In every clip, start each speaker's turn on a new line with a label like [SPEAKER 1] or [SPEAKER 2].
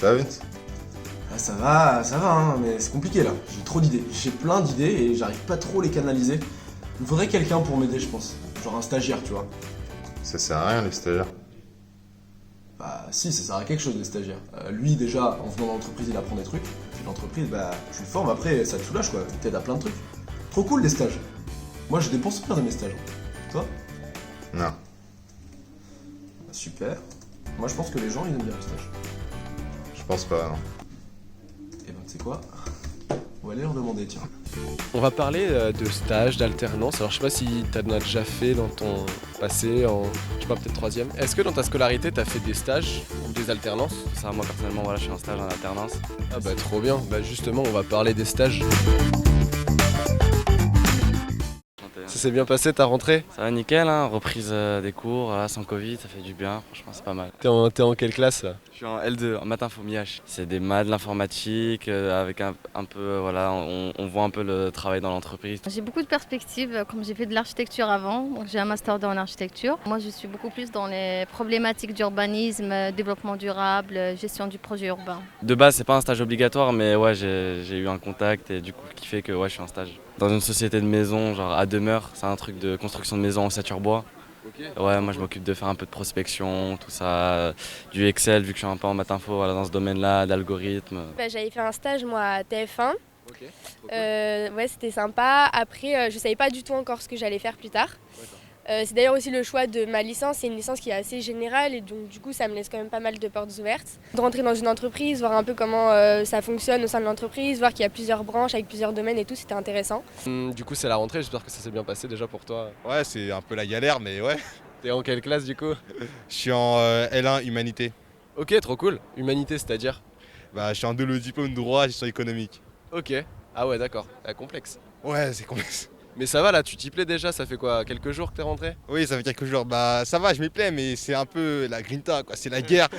[SPEAKER 1] Ça va, Vince?
[SPEAKER 2] Ah, ça va, hein, mais c'est compliqué là. J'ai trop d'idées. J'ai plein d'idées et j'arrive pas trop à les canaliser. Il me faudrait quelqu'un pour m'aider, je pense. Genre un stagiaire, tu vois.
[SPEAKER 1] Ça sert à rien, les stagiaires.
[SPEAKER 2] Bah si, ça sert à quelque chose, les stagiaires. Lui, déjà, en venant dans l'entreprise, il apprend des trucs. Puis l'entreprise, bah, tu le formes, après, ça te soulage, quoi. Il t'aide à plein de trucs. Trop cool, les stages. Moi, je dépense bien dans mes stages. Toi?
[SPEAKER 1] Non.
[SPEAKER 2] Bah, super. Moi, je pense que les gens, ils aiment bien les stages.
[SPEAKER 1] Je pense pas, non.
[SPEAKER 2] Et ben, tu sais quoi? On va aller leur demander, tiens.
[SPEAKER 3] On va parler de stage, d'alternance. Alors je sais pas si tu en as déjà fait dans ton passé, en je sais pas, peut-être troisième. Est-ce que dans ta scolarité tu as fait des stages ou des alternances?
[SPEAKER 4] Ça, moi personnellement, voilà, je suis en stage en alternance.
[SPEAKER 3] Ah bah trop bien, bah justement on va parler des stages. Ça s'est bien passé ta rentrée?
[SPEAKER 4] Ça va nickel, hein, reprise des cours, là, sans Covid, ça fait du bien, franchement c'est pas mal.
[SPEAKER 3] T'es en quelle classe là?
[SPEAKER 4] Je suis en L2, en maths info MIH. C'est des maths, de l'informatique, avec un peu, voilà, on voit un peu le travail dans l'entreprise.
[SPEAKER 5] J'ai beaucoup de perspectives, comme j'ai fait de l'architecture avant, donc j'ai un master en architecture. Moi je suis beaucoup plus dans les problématiques d'urbanisme, développement durable, gestion du projet urbain.
[SPEAKER 4] De base, c'est pas un stage obligatoire, mais ouais, j'ai eu un contact et du coup, qui fait que ouais, je suis en stage. Dans une société de maison, genre à demeure, c'est un truc de construction de maison en ossature bois. Ouais, moi je m'occupe de faire un peu de prospection, tout ça, du Excel, vu que je suis un peu en maths info, voilà, dans ce domaine-là, d'algorithme.
[SPEAKER 6] J'avais fait un stage moi à TF1.
[SPEAKER 3] Ok, trop cool.
[SPEAKER 6] Ouais, c'était sympa. Après, je savais pas du tout encore ce que j'allais faire plus tard. C'est d'ailleurs aussi le choix de ma licence. C'est une licence qui est assez générale et donc du coup ça me laisse quand même pas mal de portes ouvertes. De rentrer dans une entreprise, voir un peu comment ça fonctionne au sein de l'entreprise, voir qu'il y a plusieurs branches avec plusieurs domaines et tout, c'était intéressant.
[SPEAKER 3] Du coup c'est la rentrée, j'espère que ça s'est bien passé déjà pour toi.
[SPEAKER 7] Ouais, c'est un peu la galère, mais ouais.
[SPEAKER 3] T'es en quelle classe du coup?
[SPEAKER 7] Je suis en L1 Humanité.
[SPEAKER 3] Ok, trop cool. Humanité c'est-à-dire?
[SPEAKER 7] Bah, je suis en double diplôme de droit, gestion économique.
[SPEAKER 3] Ok. Ah ouais d'accord, complexe.
[SPEAKER 7] Ouais, c'est complexe.
[SPEAKER 3] Mais ça va là, tu t'y plais déjà, ça fait quoi, quelques jours que t'es rentré?
[SPEAKER 7] Oui, ça fait quelques jours. Bah, ça va, je m'y plais, mais c'est un peu la grinta, quoi. C'est la guerre.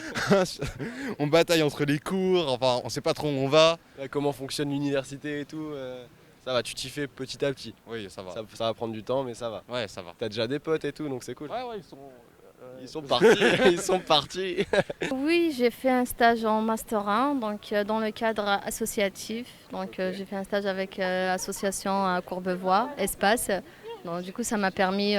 [SPEAKER 7] On bataille entre les cours, enfin, on sait pas trop où on va.
[SPEAKER 3] Comment fonctionne l'université et tout ça va, tu t'y fais petit à petit.
[SPEAKER 7] Oui, ça va.
[SPEAKER 3] Ça va prendre du temps, mais ça va.
[SPEAKER 7] Ouais, ça va.
[SPEAKER 3] T'as déjà des potes et tout, donc c'est cool.
[SPEAKER 7] Ouais,
[SPEAKER 3] Ils sont partis. Ils sont partis.
[SPEAKER 5] Oui, j'ai fait un stage en master 1, donc dans le cadre associatif. Donc j'ai fait un stage avec l'association à Courbevoie, Espace. Donc du coup ça m'a permis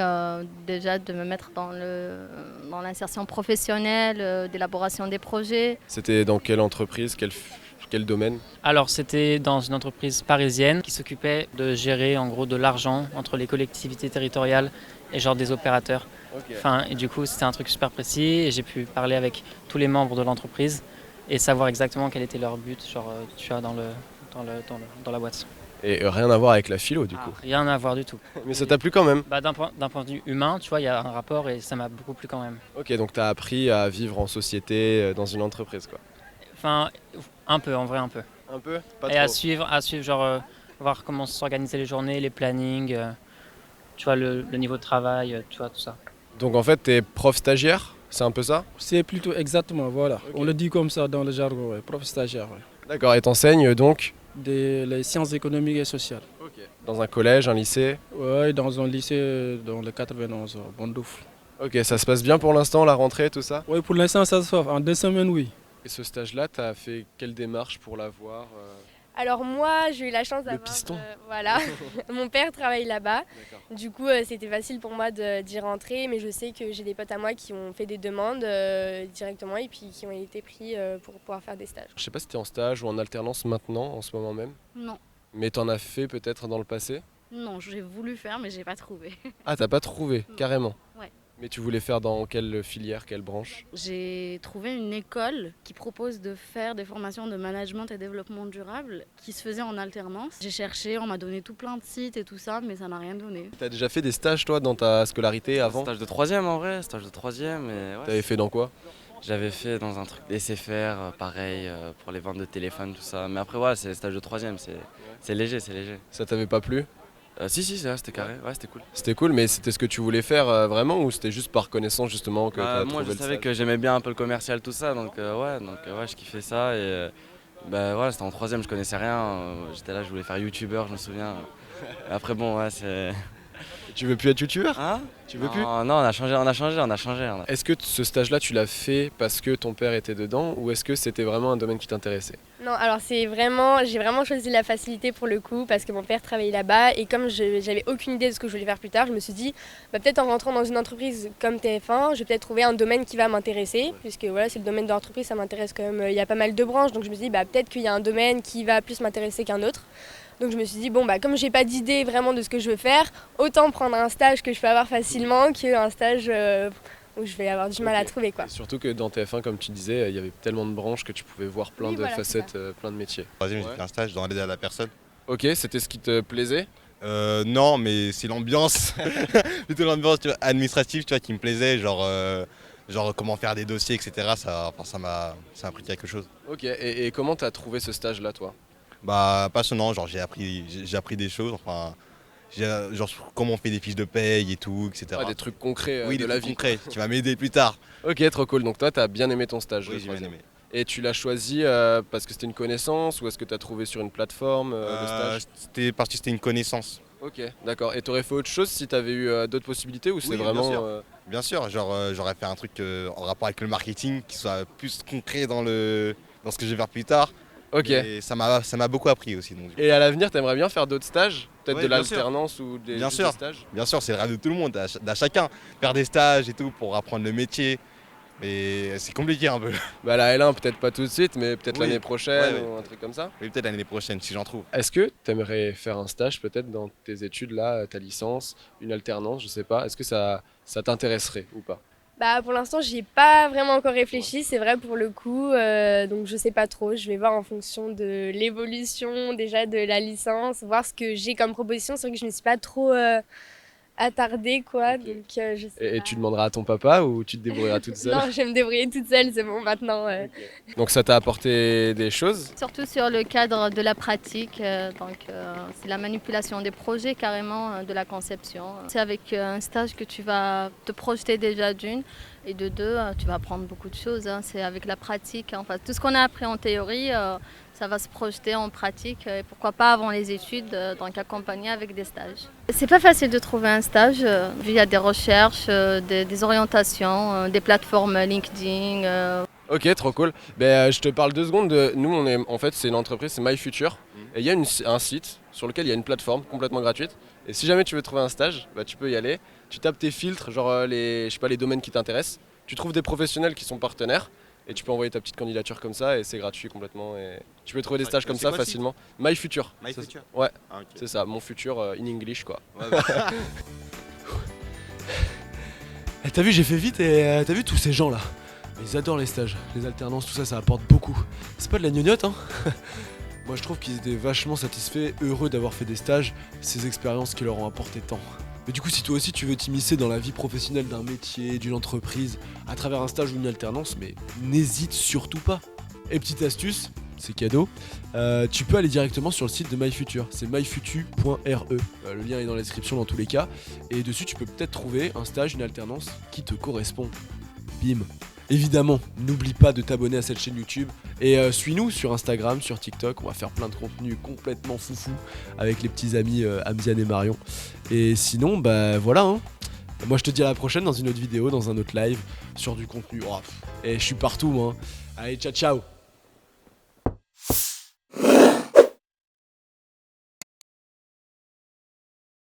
[SPEAKER 5] déjà de me mettre dans l'insertion professionnelle, d'élaboration des projets.
[SPEAKER 3] C'était dans quelle entreprise, quel domaine?
[SPEAKER 8] Alors c'était dans une entreprise parisienne qui s'occupait de gérer en gros de l'argent entre les collectivités territoriales et genre des opérateurs.
[SPEAKER 3] Ok.
[SPEAKER 8] Enfin, et du coup c'était un truc super précis et j'ai pu parler avec tous les membres de l'entreprise et savoir exactement quel était leur but genre, tu vois, dans la boîte.
[SPEAKER 3] Et rien à voir avec la philo du coup.
[SPEAKER 8] Rien à voir du tout.
[SPEAKER 3] Mais ça t'a plu quand même?
[SPEAKER 8] Bah, d'un point de vue humain, tu vois, il y a un rapport et ça m'a beaucoup plu quand même.
[SPEAKER 3] Ok, donc t'as appris à vivre en société dans une entreprise quoi.
[SPEAKER 8] Enfin, un peu, en vrai un peu.
[SPEAKER 3] Un peu? Pas
[SPEAKER 8] Et
[SPEAKER 3] trop.
[SPEAKER 8] à suivre genre, voir comment s'organiser les journées, les plannings, tu vois, le niveau de travail, tu vois, tout ça.
[SPEAKER 3] Donc en fait t'es prof stagiaire? C'est un peu ça?
[SPEAKER 9] C'est plutôt exactement, voilà.
[SPEAKER 3] Ok.
[SPEAKER 9] On le dit comme ça dans le jargon, ouais, prof stagiaire. Ouais.
[SPEAKER 3] D'accord, et t'enseignes donc
[SPEAKER 9] Les sciences économiques et sociales.
[SPEAKER 3] dans un collège, un lycée?
[SPEAKER 9] Ouais, dans un lycée dans le 91, Bondoufle.
[SPEAKER 3] Ok, ça se passe bien pour l'instant, la rentrée, tout ça?
[SPEAKER 9] Oui, pour l'instant, ça se fait. En 2 semaines, oui.
[SPEAKER 3] Et ce stage-là, t'as fait quelle démarche pour l'avoir
[SPEAKER 6] Alors moi, j'ai eu la chance d'avoir...
[SPEAKER 3] piston.
[SPEAKER 6] Voilà, mon père travaille là-bas.
[SPEAKER 3] D'accord.
[SPEAKER 6] Du coup, c'était facile pour moi d'y rentrer, mais je sais que j'ai des potes à moi qui ont fait des demandes directement et puis qui ont été pris pour pouvoir faire des stages.
[SPEAKER 3] Je sais pas si t'es en stage ou en alternance maintenant, en ce moment même,
[SPEAKER 5] Non,
[SPEAKER 3] mais t'en as fait peut-être dans le passé?
[SPEAKER 5] non, j'ai voulu faire mais j'ai pas trouvé.
[SPEAKER 3] Ah, t'as pas trouvé, carrément?
[SPEAKER 5] Ouais.
[SPEAKER 3] Mais tu voulais faire dans quelle filière, quelle branche?
[SPEAKER 5] J'ai trouvé une école qui propose de faire des formations de management et développement durable qui se faisait en alternance. J'ai cherché, on m'a donné tout plein de sites et tout ça, mais ça n'a rien donné.
[SPEAKER 3] T'as déjà fait des stages toi dans ta scolarité avant?
[SPEAKER 4] Stage de troisième en vrai, stage de troisième. Et ouais.
[SPEAKER 3] T'avais fait dans quoi?
[SPEAKER 4] J'avais fait dans un truc SFR, pareil, pour les ventes de téléphone, tout ça. Mais après, voilà, c'est le stage de troisième, c'est léger, c'est léger.
[SPEAKER 3] Ça t'avait pas plu?
[SPEAKER 4] Si, c'est vrai, c'était carré, ouais, c'était cool.
[SPEAKER 3] C'était cool, mais c'était ce que tu voulais faire vraiment ou c'était juste par connaissance justement que t'as
[SPEAKER 4] Moi,
[SPEAKER 3] trouvé
[SPEAKER 4] je
[SPEAKER 3] le
[SPEAKER 4] savais
[SPEAKER 3] stage?
[SPEAKER 4] que j'aimais bien un peu le commercial, tout ça, donc ouais, je kiffais ça. Et bah, voilà, c'était en troisième, je connaissais rien. J'étais là, je voulais faire youtubeur, je me souviens. Après, bon, ouais, c'est.
[SPEAKER 3] Tu veux plus être youtubeur?
[SPEAKER 4] Hein?
[SPEAKER 3] Tu veux plus?
[SPEAKER 4] Non, on a changé.
[SPEAKER 3] Est-ce que ce stage-là, tu l'as fait parce que ton père était dedans ou est-ce que c'était vraiment un domaine qui t'intéressait?
[SPEAKER 6] Non, alors j'ai vraiment choisi la facilité pour le coup parce que mon père travaillait là-bas et comme j'avais aucune idée de ce que je voulais faire plus tard, je me suis dit peut-être en rentrant dans une entreprise comme TF1, je vais peut-être trouver un domaine qui va m'intéresser puisque voilà, c'est le domaine de l'entreprise, ça m'intéresse quand même, il y a pas mal de branches donc je me suis dit peut-être qu'il y a un domaine qui va plus m'intéresser qu'un autre. Donc je me suis dit comme j'ai pas d'idée vraiment de ce que je veux faire, autant prendre un stage que je peux avoir facilement qu'un stage où je vais avoir du mal à trouver quoi.
[SPEAKER 3] Et surtout que dans TF1, comme tu disais, il y avait tellement de branches que tu pouvais voir plein
[SPEAKER 6] Oui,
[SPEAKER 3] de
[SPEAKER 6] voilà,
[SPEAKER 3] facettes, plein de métiers.
[SPEAKER 7] Troisième, j'ai
[SPEAKER 3] Ouais.
[SPEAKER 7] fait un stage dans l'aide à la personne.
[SPEAKER 3] Ok, c'était ce qui te plaisait?
[SPEAKER 7] Non, mais c'est l'ambiance, plutôt l'ambiance tu vois, administrative tu vois, qui me plaisait, genre comment faire des dossiers, etc. Ça m'a appris quelque chose.
[SPEAKER 3] Ok, et comment t'as trouvé ce stage-là, toi?
[SPEAKER 7] Passionnant, genre j'ai appris des choses, enfin, genre comment on fait des fiches de paye et tout, etc.
[SPEAKER 3] Ouais, des trucs concrets
[SPEAKER 7] oui,
[SPEAKER 3] de
[SPEAKER 7] des
[SPEAKER 3] la
[SPEAKER 7] trucs
[SPEAKER 3] vie.
[SPEAKER 7] concrets qui va m'aider plus tard.
[SPEAKER 3] Ok, trop cool. Donc toi, t'as bien aimé ton stage.
[SPEAKER 7] Oui,
[SPEAKER 3] le
[SPEAKER 7] j'ai bien
[SPEAKER 3] troisième.
[SPEAKER 7] aimé.
[SPEAKER 3] Et tu l'as choisi parce que c'était une connaissance ou est-ce que t'as trouvé sur une plateforme le stage?
[SPEAKER 7] C'était parce que c'était une connaissance.
[SPEAKER 3] Ok, d'accord. Et t'aurais fait autre chose si t'avais eu d'autres possibilités ou c'est
[SPEAKER 7] Oui, bien
[SPEAKER 3] vraiment...
[SPEAKER 7] sûr. Bien sûr, j'aurais fait un truc en rapport avec le marketing qui soit plus concret dans ce que je vais faire plus tard.
[SPEAKER 3] Ok.
[SPEAKER 7] Et ça m'a beaucoup appris aussi. Donc.
[SPEAKER 3] Et à l'avenir, t'aimerais bien faire d'autres stages? Peut-être
[SPEAKER 7] Ouais,
[SPEAKER 3] de
[SPEAKER 7] bien sûr.
[SPEAKER 3] l'alternance ou
[SPEAKER 7] Bien
[SPEAKER 3] juste
[SPEAKER 7] sûr.
[SPEAKER 3] des stages?
[SPEAKER 7] Bien sûr, c'est le rêve de tout le monde, d'à chacun. Faire des stages et tout pour apprendre le métier. Mais c'est compliqué un peu.
[SPEAKER 3] Bah la L1 peut-être pas tout de suite, mais peut-être
[SPEAKER 7] Oui.
[SPEAKER 3] l'année prochaine
[SPEAKER 7] Ouais, ouais.
[SPEAKER 3] ou un truc comme ça.
[SPEAKER 7] Oui, peut-être l'année prochaine si j'en trouve.
[SPEAKER 3] Est-ce que t'aimerais faire un stage peut-être dans tes études là, ta licence, une alternance, je sais pas. Est-ce que ça t'intéresserait ou pas?
[SPEAKER 6] Pour l'instant, j'y ai pas vraiment encore réfléchi, c'est vrai pour le coup, donc je sais pas trop, je vais voir en fonction de l'évolution déjà de la licence, voir ce que j'ai comme proposition, c'est vrai que je me suis pas trop attardée quoi,
[SPEAKER 3] Ok.
[SPEAKER 6] donc je sais
[SPEAKER 3] Et
[SPEAKER 6] pas.
[SPEAKER 3] tu demanderas à ton papa ou tu te débrouilleras toute seule?
[SPEAKER 6] Non, je vais me débrouiller toute seule, c'est bon maintenant.
[SPEAKER 3] Donc ça t'a apporté des choses?
[SPEAKER 5] Surtout sur le cadre de la pratique, c'est la manipulation des projets carrément, de la conception. C'est avec un stage que tu vas te projeter déjà d'une et de deux, tu vas apprendre beaucoup de choses. C'est avec la pratique. Enfin, tout ce qu'on a appris en théorie, ça va se projeter en pratique et pourquoi pas avant les études, donc accompagné avec des stages. C'est pas facile de trouver un stage, il y a des recherches, des orientations, des plateformes LinkedIn.
[SPEAKER 3] Ok, trop cool. Je te parle 2 secondes de... Nous, en fait, c'est une entreprise, c'est MyFuture. Et il y a un site sur lequel il y a une plateforme complètement gratuite. Et si jamais tu veux trouver un stage, tu peux y aller. Tu tapes tes filtres, genre les domaines qui t'intéressent. Tu trouves des professionnels qui sont partenaires. Et tu peux envoyer ta petite candidature comme ça et c'est gratuit complètement. Et tu peux trouver des stages comme ça facilement. MyFuture.
[SPEAKER 7] MyFuture.
[SPEAKER 3] Ouais,
[SPEAKER 7] Ah, ok.
[SPEAKER 3] c'est ça, mon futur in English quoi.
[SPEAKER 10] T'as vu, j'ai fait vite et t'as vu tous ces gens là. Ils adorent les stages, les alternances, tout ça, ça apporte beaucoup. C'est pas de la gnognotte, hein. Moi je trouve qu'ils étaient vachement satisfaits, heureux d'avoir fait des stages, ces expériences qui leur ont apporté tant. Mais du coup, si toi aussi tu veux t'immiscer dans la vie professionnelle d'un métier, d'une entreprise, à travers un stage ou une alternance, mais n'hésite surtout pas. Et petite astuce, c'est cadeau, tu peux aller directement sur le site de MyFuture, c'est myfutu.re. Le lien est dans la description dans tous les cas, et dessus tu peux peut-être trouver un stage, une alternance qui te correspond. Bim. Évidemment, n'oublie pas de t'abonner à cette chaîne YouTube et suis-nous sur Instagram, sur TikTok, on va faire plein de contenus complètement foufou avec les petits amis Amziane et Marion. Et sinon, voilà, hein. Moi je te dis à la prochaine dans une autre vidéo, dans un autre live, sur du contenu. Et je suis partout, hein. Allez, ciao ciao.